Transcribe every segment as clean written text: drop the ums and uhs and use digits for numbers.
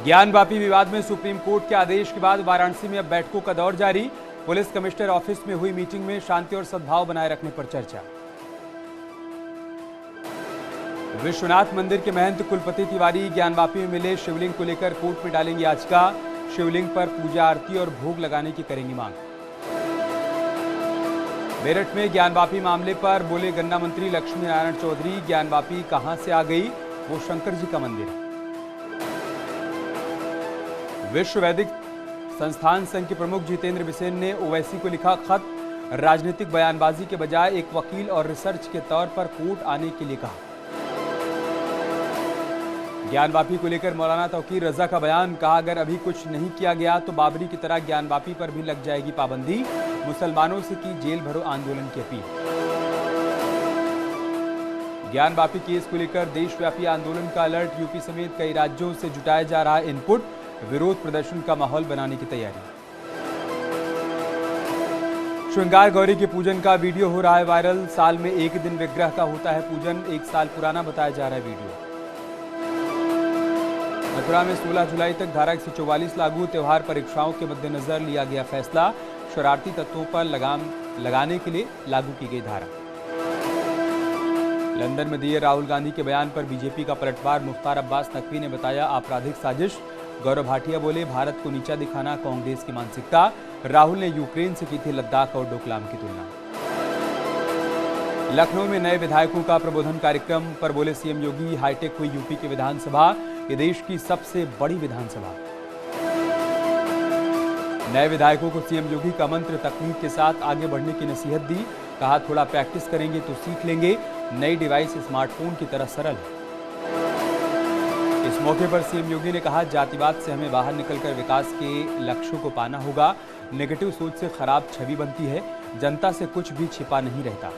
ज्ञानवापी विवाद में supreme court के आदेश के बाद वाराणसी में अब बैठकों का दौर जारी। पुलिस कमिश्नर ऑफिस में हुई मीटिंग में शांति और सद्भाव बनाए रखने पर चर्चा। विश्वनाथ मंदिर के महंत कुलपति तिवारी ज्ञानवापी में मिले। शिवलिंग को लेकर कोर्ट में डालेंगे याचिका। शिवलिंग पर पूजा आरती और भोग लगाने की करेंगी मांग। मेरठ में ज्ञानवापी मामले पर बोले गन्ना मंत्री लक्ष्मी नारायण चौधरी, ज्ञानवापी कहां से आ गई, वो शंकर जी का मंदिर है। विश्व वैदिक संस्थान संघ के प्रमुख जितेंद्र बिसेन ने ओवैसी को लिखा खत। राजनीतिक बयानबाजी के बजाय एक वकील और रिसर्च के तौर पर कोर्ट आने के लिए कहा। ज्ञानवापी को लेकर मौलाना तौकीर रजा का बयान, कहा अगर अभी कुछ नहीं किया गया तो बाबरी की तरह ज्ञानवापी पर भी लग जाएगी पाबंदी। मुसलमानों से की जेल भरो आंदोलन की अपील। ज्ञानवापी केस को लेकर देशव्यापी आंदोलन का अलर्ट। यूपी समेत कई राज्यों से जुटाया जा रहा इनपुट। विरोध प्रदर्शन का माहौल बनाने की तैयारी। श्रृंगार गौरी के पूजन का वीडियो हो रहा है वायरल। साल में एक दिन विग्रह का होता है पूजन। 1 साल पुराना बताया जा रहा है वीडियो। मथुरा में 16 जुलाई तक धारा 144 लागू। त्योहार परीक्षाओं के मद्देनजर लिया गया फैसला। शरारती तत्वों पर लगाम लगाने के लिए लागू की गई धारा। लंदन में दिए राहुल गांधी के बयान पर बीजेपी का पलटवार। मुख्तार अब्बास नकवी ने बताया आपराधिक साजिश। गौरव भाटिया बोले भारत को नीचा दिखाना कांग्रेस की मानसिकता। राहुल ने यूक्रेन से की थी लद्दाख और डोकलाम की तुलना। लखनऊ में नए विधायकों का प्रबोधन कार्यक्रम पर बोले सीएम योगी, हाईटेक हुई यूपी की विधानसभा, ये देश की सबसे बड़ी विधानसभा। नए विधायकों को सीएम योगी का मंत्र, तकनीक के साथ आगे बढ़ने की नसीहत दी। कहा थोड़ा प्रैक्टिस करेंगे तो सीख लेंगे। नई डिवाइस स्मार्टफोन की तरह सरल है। इस मौके पर सीएम योगी ने कहा जातिवाद से हमें बाहर निकलकर विकास के लक्ष्यों को पाना होगा। नेगेटिव सोच से खराब छवि बनती है। जनता से कुछ भी छिपा नहीं रहता।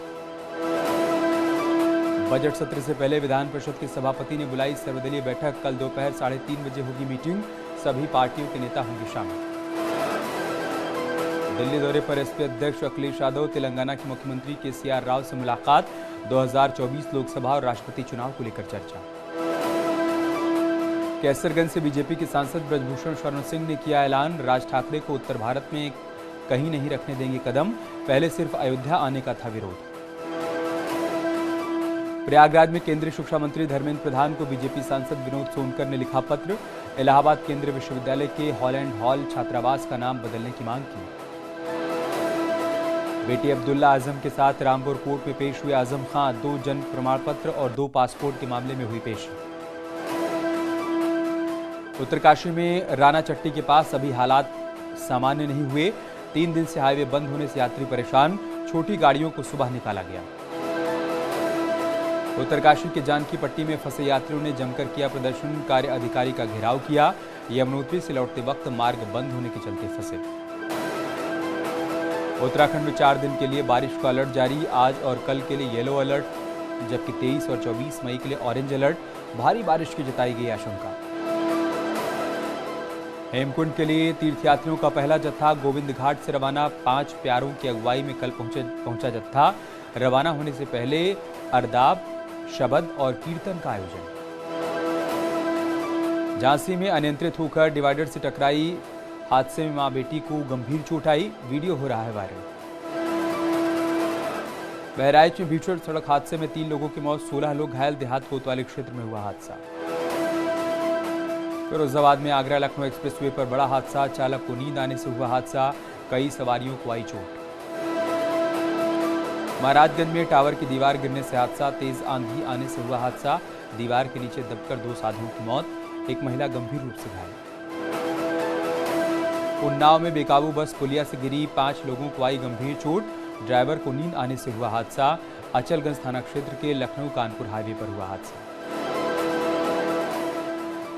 बजट सत्र से पहले विधान परिषद के सभापति ने बुलाई सर्वदलीय बैठक। कल दोपहर 3:30 बजे होगी मीटिंग। सभी पार्टियों के नेता होंगे शामिल। दिल्ली दौरे पर एसपी अध्यक्ष अखिलेश यादव, तेलंगाना के मुख्यमंत्री केसीआर राव से मुलाकात। 2024 लोकसभा और राष्ट्रपति चुनाव को लेकर चर्चा। कैसरगंज से बीजेपी के सांसद ब्रजभूषण शरण सिंह ने किया ऐलान, राज ठाकरे को उत्तर भारत में कहीं नहीं रखने देंगे कदम। पहले सिर्फ अयोध्या आने का था विरोध। प्रयागराज में केंद्रीय शिक्षा मंत्री धर्मेंद्र प्रधान को बीजेपी सांसद विनोद सोनकर ने लिखा पत्र। इलाहाबाद केंद्रीय विश्वविद्यालय के हॉलैंड हॉल छात्रावास का नाम बदलने की मांग की। बेटी अब्दुल्ला आजम के साथ रामपुर कोर्ट में पेश हुए आजम खान। 2 जन्म प्रमाण पत्र और 2 पासपोर्ट के मामले में हुई पेश। उत्तरकाशी में राना चट्टी के पास अभी हालात सामान्य नहीं हुए। 3 दिन से हाईवे बंद होने से यात्री परेशान। छोटी गाड़ियों को सुबह निकाला गया। उत्तरकाशी के जानकी पट्टी में फंसे यात्रियों ने जमकर किया प्रदर्शन। कार्य अधिकारी का घेराव किया। यमुनोत्री से लौटते वक्त मार्ग बंद होने के चलते फंसे। उत्तराखंड में 4 दिन के लिए बारिश का अलर्ट जारी। आज और कल के लिए येलो अलर्ट, जबकि 23 और 24 मई के लिए ऑरेंज अलर्ट। भारी बारिश की जताई गई आशंका। हेमकुंड के लिए तीर्थयात्रियों का पहला जत्था गोविंद घाट से रवाना। 5 प्यारों की अगुवाई में कल पहुंचा जत्था। रवाना होने से पहले अरदाब, शबद और कीर्तन का आयोजन। झांसी में अनियंत्रित होकर डिवाइडर से टकराई। हादसे में मां बेटी को गंभीर चोट आई। वीडियो हो रहा है वायरल। बहराइच में भीषण सड़क हादसे में 3 लोगों की मौत, 16 लोग घायल। देहात कोतवाली क्षेत्र में हुआ हादसा। फिरोजाबाद में आगरा लखनऊ एक्सप्रेसवे पर बड़ा हादसा। चालक को नींद आने से हुआ हादसा। कई सवारियों को आई चोट। महाराजगंज में टावर की दीवार गिरने से हादसा। तेज आंधी आने से हुआ हादसा। दीवार के नीचे दबकर 2 साधुओं की मौत। एक महिला गंभीर रूप से घायल। उन्नाव में बेकाबू बस पुलिया से गिरी। 5 लोगों को आई गंभीर चोट। ड्राइवर को नींद आने से हुआ हादसा। अचलगंज थाना क्षेत्र के लखनऊ कानपुर हाईवे पर हुआ हादसा।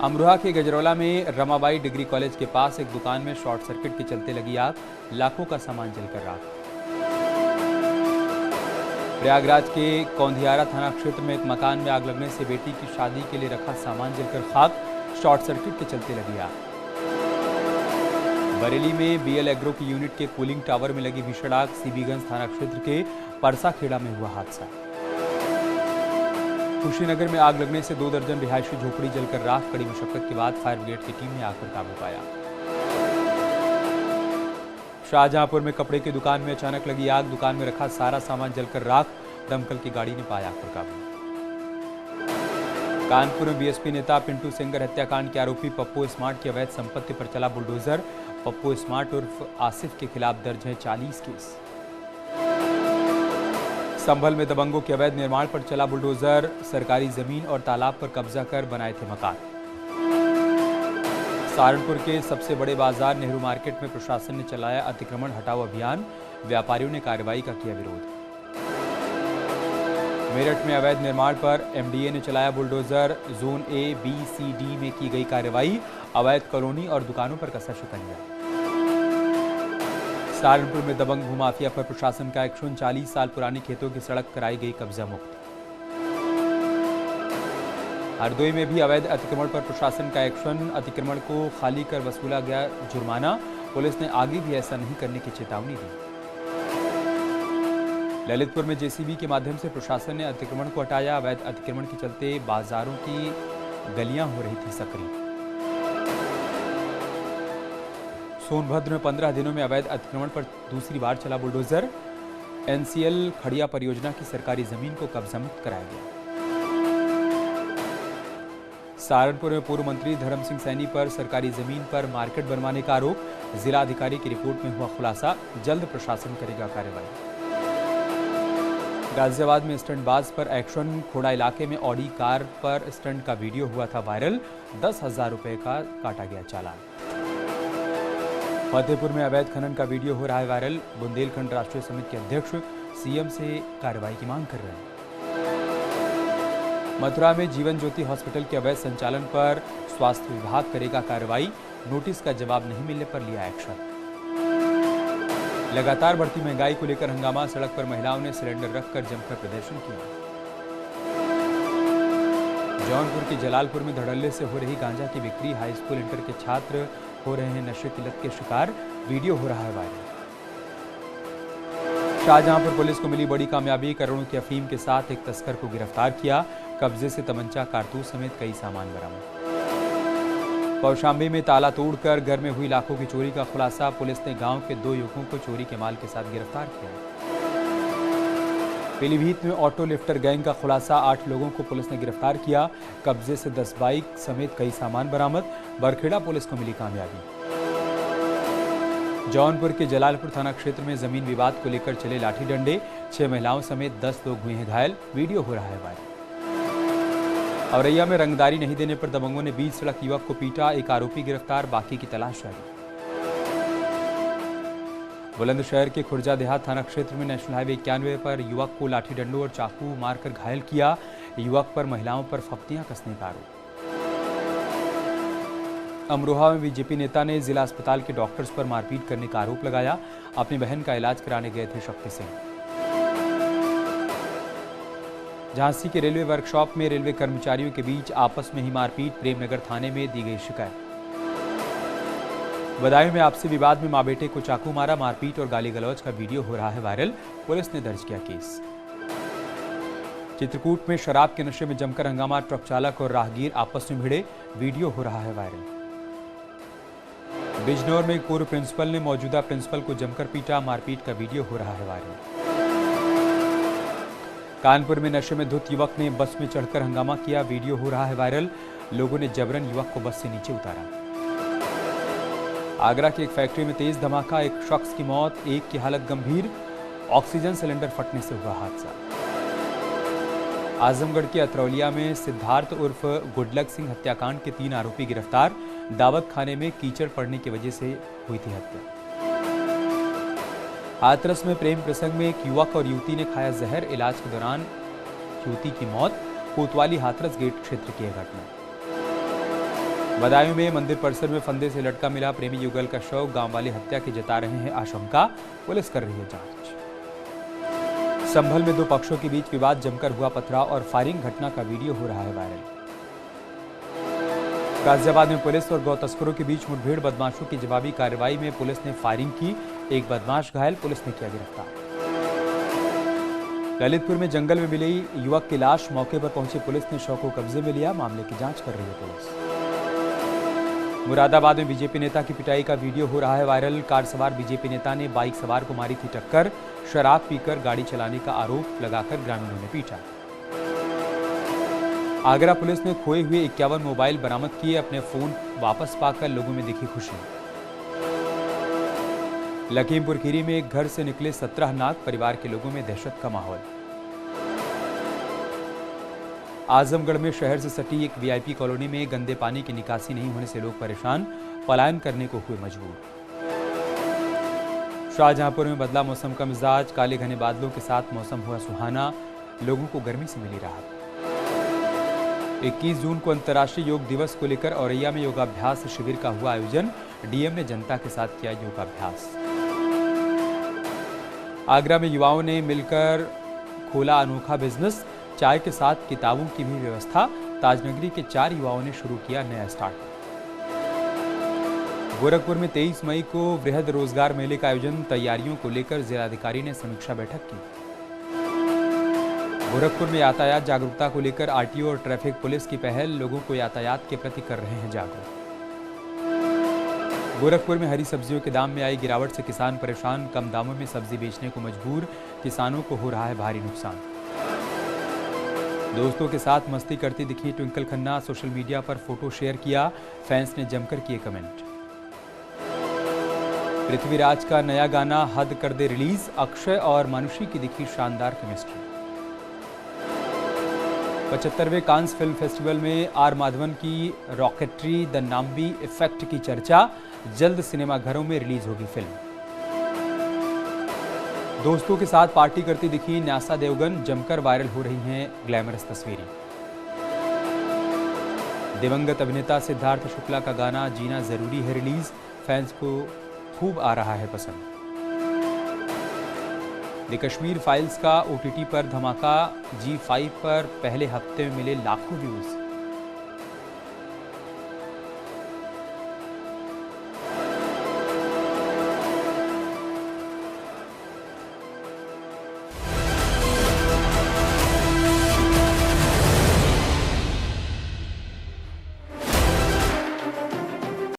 अमरोहा के गजरौला में रमाबाई डिग्री कॉलेज के पास एक दुकान में शॉर्ट सर्किट के चलते लगी आग। लाखों का सामान जलकर राख। प्रयागराज के कौंधियारा थाना क्षेत्र में एक मकान में आग लगने से बेटी की शादी के लिए रखा सामान जलकर खाक। शॉर्ट सर्किट के चलते लगी आग। बरेली में बीएल एग्रो की यूनिट के कूलिंग टावर में लगी भीषण आग। सीबीगंज थाना क्षेत्र के परसाखेड़ा में हुआ हादसा। कुशीनगर में आग लगने से 2 दर्जन रिहायशी झोपड़ी जलकर राख। कड़ी मशक्कत के बाद फायर ब्रिगेड की टीम ने आकर काबू पाया। शाहजहांपुर में कपड़े की दुकान में अचानक लगी आग। दुकान में रखा सारा सामान जलकर राख। दमकल की गाड़ी ने पाया आग पर काबू। कानपुर में बीएसपी नेता पिंटू सेंगर हत्याकांड के आरोपी पप्पू स्मार्ट की अवैध संपत्ति पर चला बुलडोजर। पप्पू स्मार्ट उर्फ आसिफ के खिलाफ दर्ज है 40 केस। संभल में दबंगों के अवैध निर्माण पर चला बुलडोजर। सरकारी जमीन और तालाब पर कब्जा कर बनाए थे मकान। सहारनपुर के सबसे बड़े बाजार नेहरू मार्केट में प्रशासन ने चलाया अतिक्रमण हटाओ अभियान। व्यापारियों ने कार्रवाई का किया विरोध। मेरठ में अवैध निर्माण पर एमडीए ने चलाया bulldozer. Zone A, B, C, D में की गई कार्रवाई। अवैध कॉलोनी और दुकानों पर कसा शिकंजा। सहारनपुर में दबंग भूमाफिया पर प्रशासन का एक्शन। 40 साल पुरानी खेतों की सड़क कराई गई कब्जा मुक्त। हरदोई में भी अवैध अतिक्रमण पर प्रशासन का एक्शन। अतिक्रमण को खाली कर वसूला गया जुर्माना। पुलिस ने आगे भी ऐसा नहीं करने की चेतावनी दी। ललितपुर में जेसीबी के माध्यम से प्रशासन ने अतिक्रमण को हटाया। अवैध अतिक्रमण के चलते बाजारों की गलियां हो रही थी सक्रिय। सोनभद्र में 15 दिनों में अवैध अतिक्रमण पर दूसरी बार चला बुलडोजर। एनसीएल खड़िया परियोजना की सरकारी जमीन को कब्जा मुक्त कराया गया। सहारनपुर में पूर्व मंत्री धर्म सिंह सैनी पर सरकारी जमीन पर मार्केट बनवाने का आरोप। जिला अधिकारी की रिपोर्ट में हुआ खुलासा। जल्द प्रशासन करेगा कार्रवाई। गाजियाबाद में स्टंटबाज पर एक्शन। खोड़ा इलाके में ऑडी कार पर स्टंट का वीडियो हुआ था वायरल। 10,000 रुपए का काटा गया चालान। फतेहपुर में अवैध खनन का वीडियो हो रहा है वायरल। बुंदेलखंड राष्ट्रीय समिति के अध्यक्ष सीएम से कार्रवाई की मांग कर रहे हैं। मथुरा में जीवन ज्योति हॉस्पिटल के अवैध संचालन पर स्वास्थ्य विभाग करेगा कार्रवाई। नोटिस का जवाब नहीं मिलने पर लिया एक्शन। लगातार बढ़ती महंगाई को लेकर हंगामा। सड़क पर महिलाओं ने सिलेंडर रखकर जमकर प्रदर्शन किया। जौनपुर के जलालपुर में धड़ल्ले से हो रही गांजा की बिक्री। हाई स्कूल इंटर के छात्र हो रहे हैं नशे की लत के शिकार। वीडियो हो रहा है वायरल। शाहजहांपुर पुलिस को मिली बड़ी कामयाबी। करोड़ों की अफीम के साथ एक तस्कर को गिरफ्तार किया। कब्जे से तमंचा, कारतूस समेत कई सामान बरामद। कौशाम्बी में ताला तोड़कर घर में हुई लाखों की चोरी का खुलासा। पुलिस ने गांव के 2 युवकों को चोरी के माल के साथ गिरफ्तार किया। पीलीभीत में ऑटो लिफ्टर गैंग का खुलासा। 8 लोगों को पुलिस ने गिरफ्तार किया। कब्जे से 10 बाइक समेत कई सामान बरामद। बरखेड़ा पुलिस को मिली कामयाबी। जौनपुर के जलालपुर थाना क्षेत्र में जमीन विवाद को लेकर चले लाठी डंडे। 6 महिलाओं समेत 10 लोग हुए हैं घायल। वीडियो हो रहा है वायरल। औरैया में रंगदारी नहीं देने पर दबंगों ने बीच सड़क युवक को पीटा। एक आरोपी गिरफ्तार, बाकी की तलाश जारी। बुलंदशहर के खुर्जा देहात थाना क्षेत्र में नेशनल हाईवे 91 पर युवक को लाठी डंडों और चाकू मारकर घायल किया। युवक पर महिलाओं पर फप्तियां कसने का आरोप। अमरोहा में बीजेपी नेता ने जिला अस्पताल के डॉक्टर्स पर मारपीट करने का आरोप लगाया। अपनी बहन का इलाज कराने गए थे शक्ति सिंह। झांसी के रेलवे वर्कशॉप में रेलवे कर्मचारियों के बीच आपस में ही मारपीट। प्रेमनगर थाने में दी गई शिकायत। बदायूं में आपसी विवाद में मां बेटे को चाकू मारा। मारपीट और गाली गलौज का वीडियो हो रहा है वायरल। पुलिस ने दर्ज किया केस। चित्रकूट में शराब के नशे में जमकर हंगामा। ट्रक चालक और राहगीर आपस में भिड़े। वीडियो हो रहा है वायरल। बिजनौर में एक पूर्व प्रिंसिपल ने मौजूदा प्रिंसिपल को जमकर पीटा। मारपीट का वीडियो हो रहा है वायरल। कानपुर में नशे में धुत युवक ने बस में चढ़कर हंगामा किया। वीडियो हो रहा है वायरल। लोगों ने जबरन युवक को बस से नीचे उतारा। आगरा की एक फैक्ट्री में तेज धमाका। एक शख्स की मौत, एक की हालत गंभीर। ऑक्सीजन सिलेंडर फटने से हुआ हादसा। आजमगढ़ के अतरौलिया में सिद्धार्थ उर्फ गुडलक सिंह हत्याकांड के 3 आरोपी गिरफ्तार। दावत खाने में कीचड़ पड़ने की वजह से हुई थी हत्या। हाथरस में प्रेम प्रसंग में एक युवक और युवती ने खाया जहर। इलाज के दौरान युवती की मौत। कोतवाली हाथरस गेट क्षेत्र की घटना। बदायूं में मंदिर परिसर में फंदे से लटका मिला प्रेमी युगल का शव। गांव वाले हत्या की जता रहे हैं आशंका। पुलिस कर रही है जांच। संभल में 2 पक्षों के बीच विवाद जमकर हुआ पथराव और फायरिंग। घटना का वीडियो हो रहा है वायरल। गाजियाबाद में पुलिस और गौ तस्करों के बीच मुठभेड़। बदमाशों की जवाबी कार्रवाई में पुलिस ने फायरिंग की। एक बदमाश घायल। पुलिस ने किया गिरफ्तार। ललितपुर में जंगल में मिली युवक की लाश, मौके पर पहुंची पुलिस ने शव को कब्जे में लिया। मामले की जांच कर रही है पुलिस। मुरादाबाद में बीजेपी नेता की पिटाई का वीडियो हो रहा है वायरल। कार सवार बीजेपी नेता ने बाइक सवार को मारी थी टक्कर। शराब पीकर गाड़ी चलाने का आरोप लगाकर ग्रामीणों ने पीटा। आगरा पुलिस ने खोए हुए 51 मोबाइल बरामद किए। अपने फोन वापस पाकर लोगों में दिखी खुशी। लखीमपुर खीरी में एक घर से निकले 17 नाग, परिवार के लोगों में दहशत का माहौल। आजमगढ़ में शहर से सटी एक वीआईपी कॉलोनी में गंदे पानी की निकासी नहीं होने से लोग परेशान, पलायन करने को हुए मजबूर। शाहजहांपुर में बदला मौसम का मिजाज, काले घने बादलों के साथ मौसम हुआ सुहाना, लोगों को गर्मी से मिली राहत। 21 जून को अंतर्राष्ट्रीय योग दिवस को लेकर औरैया में योगाभ्यास शिविर का हुआ आयोजन। डीएम ने जनता के साथ किया योगाभ्यास। आगरा में युवाओं ने मिलकर खोला अनोखा बिजनेस, चाय के साथ किताबों की भी व्यवस्था। ताजनगरी के 4 युवाओं ने शुरू किया नया स्टार्टअप। गोरखपुर में 23 मई को वृहद रोजगार मेले का आयोजन, तैयारियों को लेकर जिलाधिकारी ने समीक्षा बैठक की। गोरखपुर में यातायात जागरूकता को लेकर आरटीओ और ट्रैफिक पुलिस की पहल, लोगों को यातायात के प्रति कर रहे हैं जागरूक। गोरखपुर में हरी सब्जियों के दाम में आई गिरावट से किसान परेशान, कम दामों में सब्जी बेचने को मजबूर, किसानों को हो रहा है भारी नुकसान। दोस्तों के साथ मस्ती करती दिखी ट्विंकल खन्ना, सोशल मीडिया पर फोटो शेयर किया, फैंस ने जमकर किए कमेंट। पृथ्वीराज का नया गाना हद कर दे रिलीज, अक्षय और मानुषी की दिखी शानदार केमिस्ट्री। 75वें कांस फिल्म फेस्टिवल में आर माधवन की रॉकेटरी द नाम्बी इफेक्ट की चर्चा, जल्द सिनेमाघरों में रिलीज होगी फिल्म। दोस्तों के साथ पार्टी करती दिखी न्यासा देवगन, जमकर वायरल हो रही हैं ग्लैमरस तस्वीरें। दिवंगत अभिनेता सिद्धार्थ शुक्ला का गाना जीना जरूरी है रिलीज, फैंस को खूब आ रहा है पसंद। द कश्मीर फाइल्स का ओटीटी पर धमाका, G5 पर पहले हफ्ते में मिले लाखों व्यूज।